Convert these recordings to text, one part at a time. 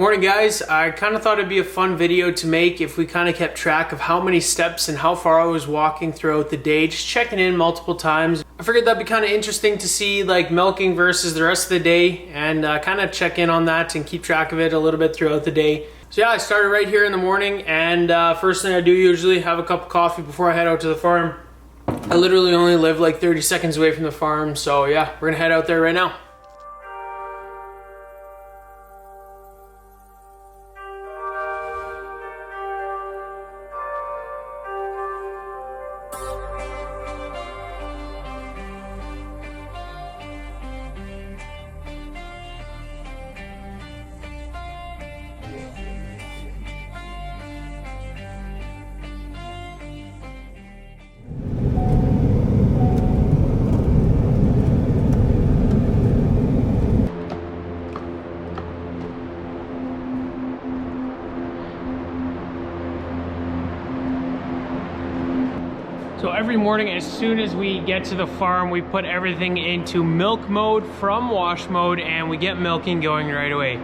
Morning guys, I kind of thought it'd be a fun video to make if we kind of kept track of how many steps and how far I was walking throughout the day, just checking in multiple times. I figured that'd be kind of interesting to see like milking versus the rest of the day and kind of check in on that and keep track of it a little bit throughout the day. So yeah, I started right here in the morning and first thing I do usually have a cup of coffee before I head out to the farm. I literally only live like 30 seconds away from the farm, so yeah, we're gonna head out there right now. So every morning as soon as we get to the farm, we put everything into milk mode from wash mode and we get milking going right away.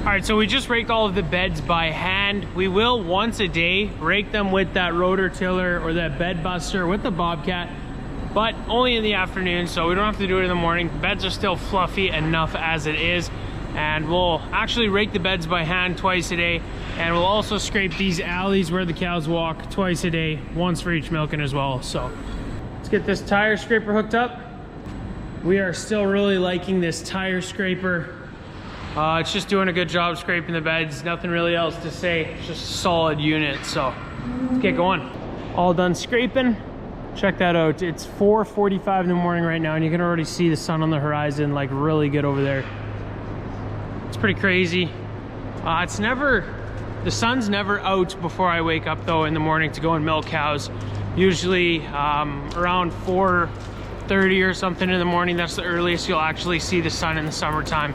Alright, so we just rake all of the beds by hand. We will once a day rake them with that rotor tiller or that bed buster with the Bobcat, but only in the afternoon, so we don't have to do it in the morning. Beds are still fluffy enough as it is, and we'll actually rake the beds by hand twice a day, and we'll also scrape these alleys where the cows walk twice a day, once for each milking as well. So let's get this tire scraper hooked up. We are still really liking this tire scraper. It's just doing a good job scraping the beds. Nothing really else to say. It's just a solid unit. So let's get going. All done scraping. Check that out. It's 4:45 in the morning right now, and you can already see the sun on the horizon, like really good over there. It's pretty crazy. The sun's never out before I wake up though in the morning to go and milk cows. Usually around 4:30 or something in the morning. That's the earliest you'll actually see the sun in the summertime.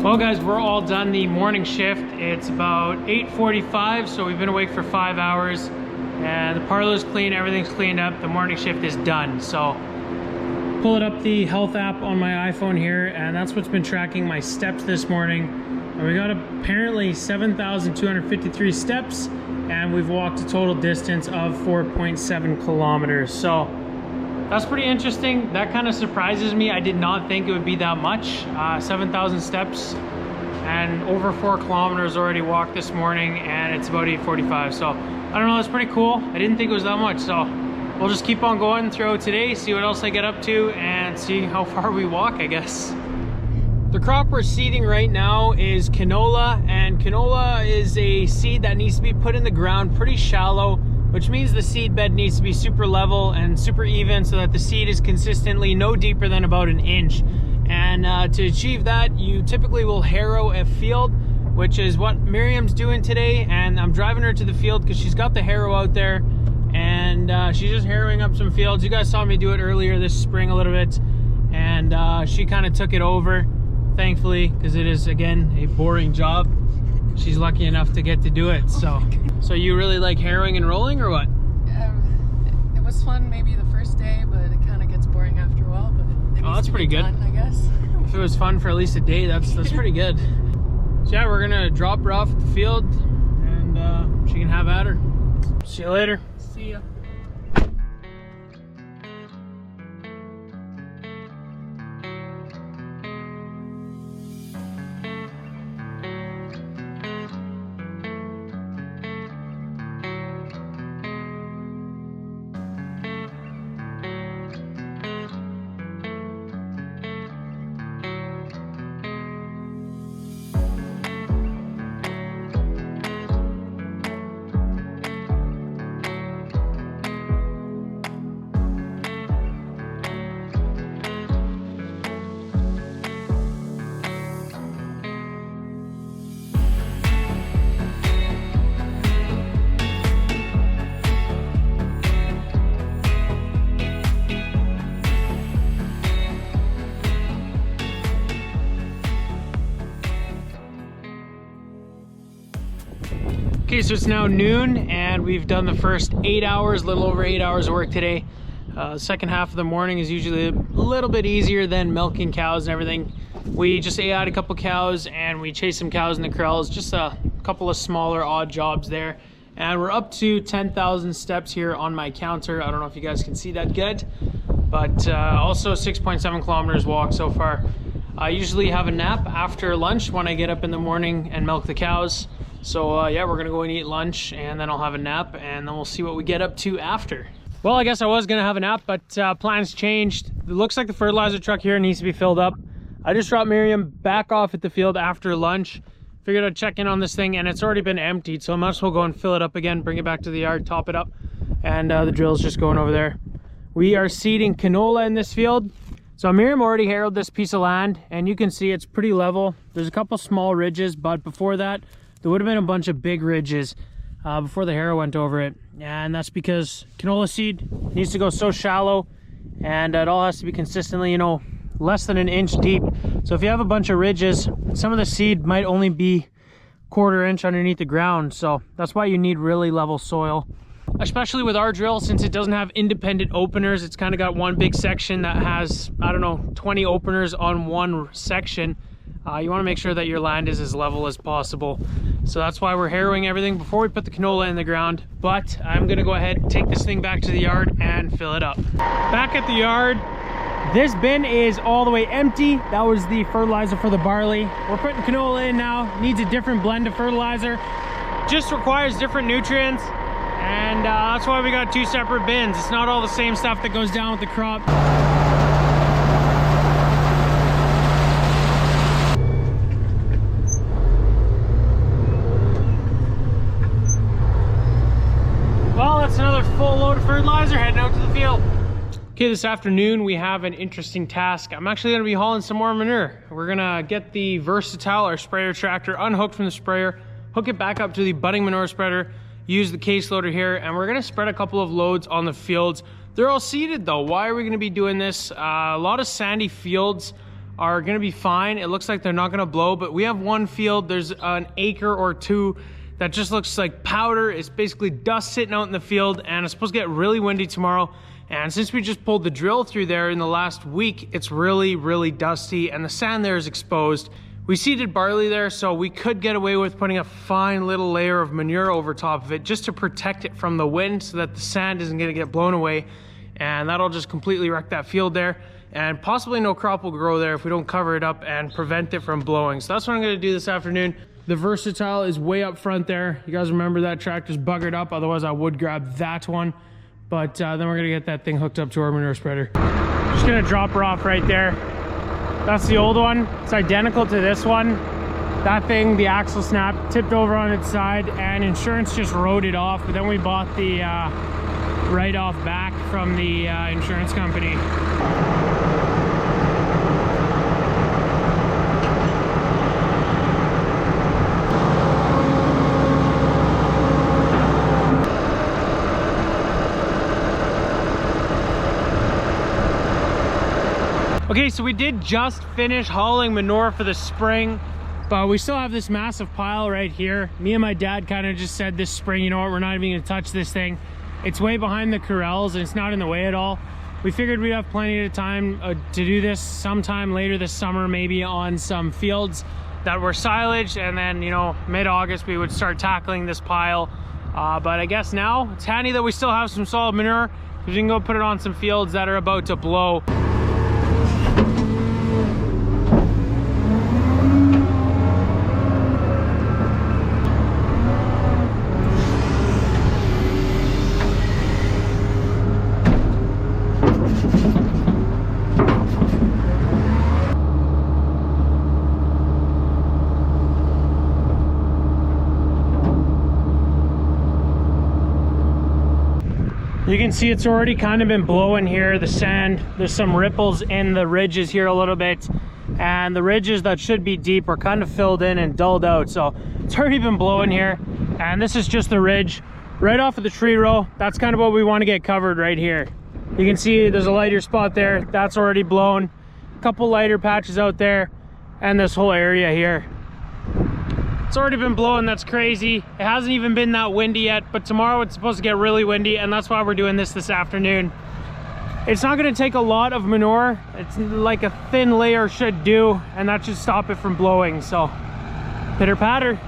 Well guys, we're all done the morning shift. It's about 8:45, so we've been awake for 5 hours and the parlor's clean, everything's cleaned up. The morning shift is done. So pull it up the health app on my iPhone here, and that's what's been tracking my steps this morning. And we got apparently 7,253 steps, and we've walked a total distance of 4.7 kilometers. So that's pretty interesting. That kind of surprises me. I did not think it would be that much. 7,000 steps and over 4 kilometers already walked this morning, and it's about 8:45. So I don't know, that's pretty cool. I didn't think it was that much. So we'll just keep on going throughout today, see what else I get up to, and see how far we walk, I guess. The crop we're seeding right now is canola, and canola is a seed that needs to be put in the ground pretty shallow, which means the seed bed needs to be super level and super even so that the seed is consistently no deeper than about an inch. And to achieve that, you typically will harrow a field, which is what Miriam's doing today. And I'm driving her to the field because she's got the harrow out there, and she's just harrowing up some fields. You guys saw me do it earlier this spring a little bit, and she kind of took it over, thankfully, because it is, again, a boring job. She's lucky enough to get to do it. So you really like harrowing and rolling, or what? It was fun maybe the first day, but it kind of gets boring after a while. Oh, that's pretty good. Done, I guess. If it was fun for at least a day, that's pretty good. So yeah, we're gonna drop her off at the field, and she can have at her. See you later. See ya. Okay, so it's now noon and we've done the first 8 hours, a little over 8 hours of work today. Second half of the morning is usually a little bit easier than milking cows and everything. We just ate out a couple cows and we chased some cows in the corrals, just a couple of smaller odd jobs there. And we're up to 10,000 steps here on my counter. I don't know if you guys can see that good, but also 6.7 kilometers walk so far. I usually have a nap after lunch when I get up in the morning and milk the cows. So yeah, we're gonna go and eat lunch and then I'll have a nap and then we'll see what we get up to after. Well, I guess I was gonna have a nap, but plans changed. It looks like the fertilizer truck here needs to be filled up. I just dropped Miriam back off at the field after lunch. Figured I'd check in on this thing and it's already been emptied, so I might as well go and fill it up again, bring it back to the yard, top it up, and the drill's just going over there. We are seeding canola in this field. So Miriam already harrowed this piece of land and you can see it's pretty level. There's a couple small ridges, but before that, there would have been a bunch of big ridges before the harrow went over it. And that's because canola seed needs to go so shallow and it all has to be consistently, you know, less than an inch deep. So if you have a bunch of ridges, some of the seed might only be 1/4 inch underneath the ground. So that's why you need really level soil. Especially with our drill, since it doesn't have independent openers, it's kind of got one big section that has, I don't know, 20 openers on one section. You want to make sure that your land is as level as possible. So that's why we're harrowing everything before we put the canola in the ground. But I'm going to go ahead and take this thing back to the yard and fill it up. Back at the yard, this bin is all the way empty. That was the fertilizer for the barley. We're putting canola in now. Needs a different blend of fertilizer. Just requires different nutrients. And that's why we got two separate bins. It's not all the same stuff that goes down with the crop. Well, that's another full load of fertilizer heading out to the field. Okay, this afternoon we have an interesting task. I'm actually gonna be hauling some more manure. We're gonna get the Versatile, our sprayer tractor, unhooked from the sprayer, hook it back up to the budding manure spreader, use the case loader here, and we're gonna spread a couple of loads on the fields. They're all seeded though. Why are we gonna be doing this? A lot of sandy fields are gonna be fine. It looks like they're not gonna blow, but we have one field, there's an acre or two that just looks like powder. It's basically dust sitting out in the field, and it's supposed to get really windy tomorrow. And since we just pulled the drill through there in the last week, it's really, really dusty and the sand there is exposed. We seeded barley there, so we could get away with putting a fine little layer of manure over top of it just to protect it from the wind so that the sand isn't gonna get blown away. And that'll just completely wreck that field there. And possibly no crop will grow there if we don't cover it up and prevent it from blowing. So that's what I'm gonna do this afternoon. The Versatile is way up front there. You guys remember that tractor's buggered up, otherwise I would grab that one. But then we're gonna get that thing hooked up to our manure spreader. Just gonna drop her off right there. That's the old one. It's identical to this one. That thing, the axle snap, tipped over on its side and insurance just wrote it off. But then we bought the write-off back from the insurance company. Okay, so we did just finish hauling manure for the spring, but we still have this massive pile right here. Me and my dad kind of just said this spring, you know what, we're not even gonna touch this thing. It's way behind the corrals and it's not in the way at all. we figured we'd have plenty of time to do this sometime later this summer, maybe on some fields that were silaged, and then, you know, mid-August we would start tackling this pile. But I guess now it's handy that we still have some solid manure, because you can go put it on some fields that are about to blow. You can see it's already kind of been blowing here, the sand. There's some ripples in the ridges here a little bit, and the ridges that should be deep are kind of filled in and dulled out. So it's already been blowing here, and this is just the ridge right off of the tree row. That's kind of what we want to get covered right here. You can see there's a lighter spot there, that's already blown. A couple lighter patches out there, and this whole area here. It's already been blowing, that's crazy. It hasn't even been that windy yet, but tomorrow it's supposed to get really windy, and that's why we're doing this afternoon. It's not gonna take a lot of manure. It's like a thin layer should do, and that should stop it from blowing. So, pitter patter.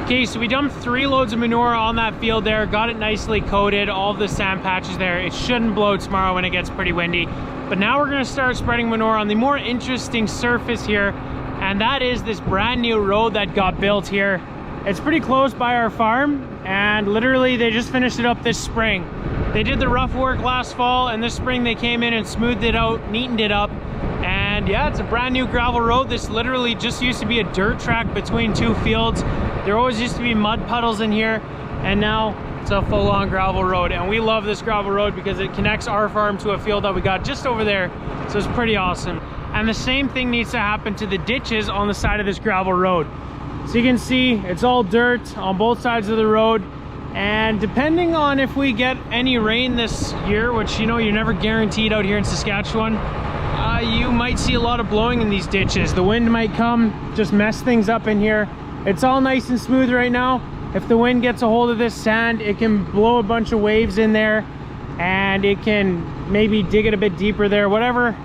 Okay, so we dumped 3 loads of manure on that field there, got it nicely coated, all of the sand patches there. It shouldn't blow tomorrow when it gets pretty windy. But now we're gonna start spreading manure on the more interesting surface here, and that is this brand new road that got built here. It's pretty close by our farm, and literally they just finished it up this spring. They did the rough work last fall, and this spring they came in and smoothed it out, neatened it up. And yeah, it's a brand new gravel road. This literally just used to be a dirt track between 2 fields. There always used to be mud puddles in here, and now it's a full-on gravel road. And we love this gravel road because it connects our farm to a field that we got just over there. So it's pretty awesome. And the same thing needs to happen to the ditches on the side of this gravel road. So you can see it's all dirt on both sides of the road. And depending on if we get any rain this year, which, you know, you're never guaranteed out here in Saskatchewan, you might see a lot of blowing in these ditches. The wind might come, just mess things up in here. It's all nice and smooth right now. If the wind gets a hold of this sand, it can blow a bunch of waves in there, and it can maybe dig it a bit deeper there, whatever.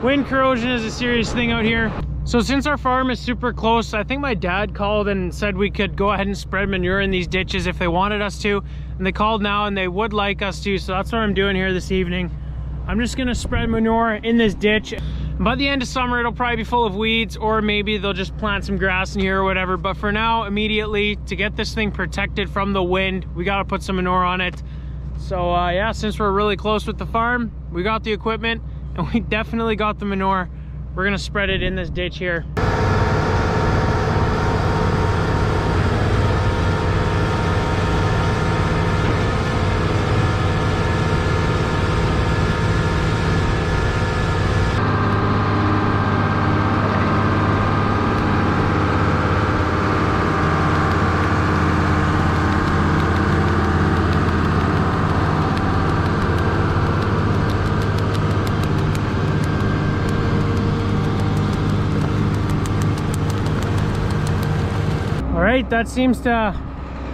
Wind corrosion is a serious thing out here. So since our farm is super close, I think my dad called and said we could go ahead and spread manure in these ditches if they wanted us to. And they called now and they would like us to, so that's what I'm doing here this evening. I'm just gonna spread manure in this ditch. By the end of summer, it'll probably be full of weeds, or maybe they'll just plant some grass in here or whatever. But for now, immediately, to get this thing protected from the wind, we gotta put some manure on it. So yeah, since we're really close with the farm, we got the equipment, and we definitely got the manure. We're gonna spread it in this ditch here. Alright, that seems to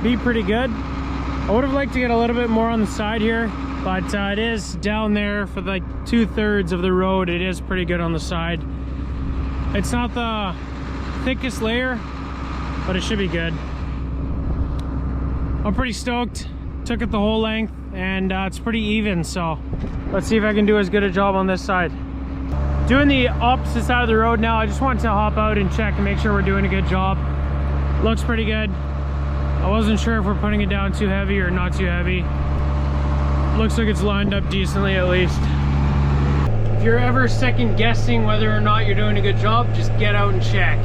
be pretty good. I would have liked to get a little bit more on the side here, but it is down there for like 2/3 of the road. It is pretty good on the side. It's not the thickest layer, but it should be good. I'm pretty stoked. Took it the whole length, and it's pretty even, so let's see if I can do as good a job on this side. Doing the opposite side of the road now. I just wanted to hop out and check and make sure we're doing a good job. Looks pretty good. I wasn't sure if we're putting it down too heavy or not too heavy. Looks like it's lined up decently at least. if you're ever second guessing whether or not you're doing a good job, just get out and check.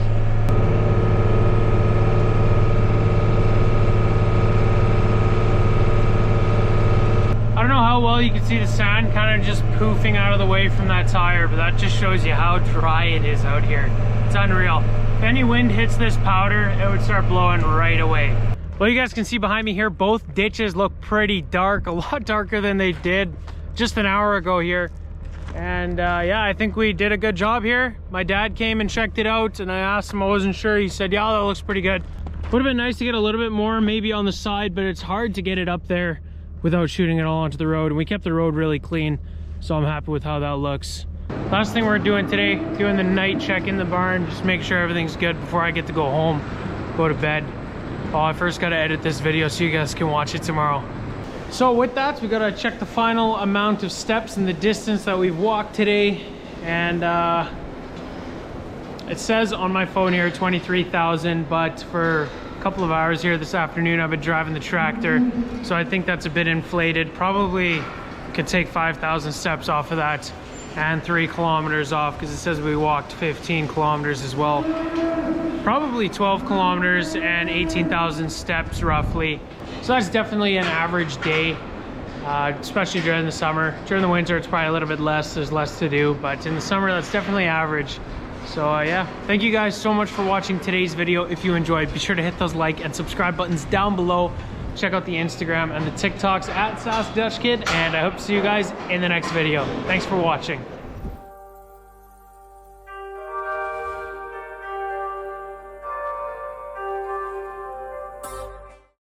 I don't know how well you can see the sand kind of just poofing out of the way from that tire, but that just shows you how dry it is out here. It's unreal. If any wind hits this powder, it would start blowing right away. Well, you guys can see behind me here, both ditches look pretty dark, a lot darker than they did just an hour ago here. And yeah, I think we did a good job here. My dad came and checked it out, and I asked him, I wasn't sure. He said, yeah, that looks pretty good. Would have been nice to get a little bit more maybe on the side, but it's hard to get it up there without shooting it all onto the road. And we kept the road really clean, so I'm happy with how that looks. Last thing we're doing today, doing the night check in the barn, just make sure everything's good before I get to go home, go to bed. Oh, I first got to edit this video so you guys can watch it tomorrow. So with that, we got to check the final amount of steps and the distance that we've walked today. And it says on my phone here 23,000, but for a couple of hours here this afternoon I've been driving the tractor, so I think that's a bit inflated. Probably could take 5,000 steps off of that and 3 kilometers off, because it says we walked 15 kilometers as well. Probably 12 kilometers and 18,000 steps roughly. So that's definitely an average day, especially during the summer. During the winter it's probably a little bit less, there's less to do, but in the summer that's definitely average. So yeah, thank you guys so much for watching today's video. If you enjoyed, be sure to hit those like and subscribe buttons down below. Check out the Instagram and the TikToks at Asquith Sk, and I hope to see you guys in the next video. Thanks for watching.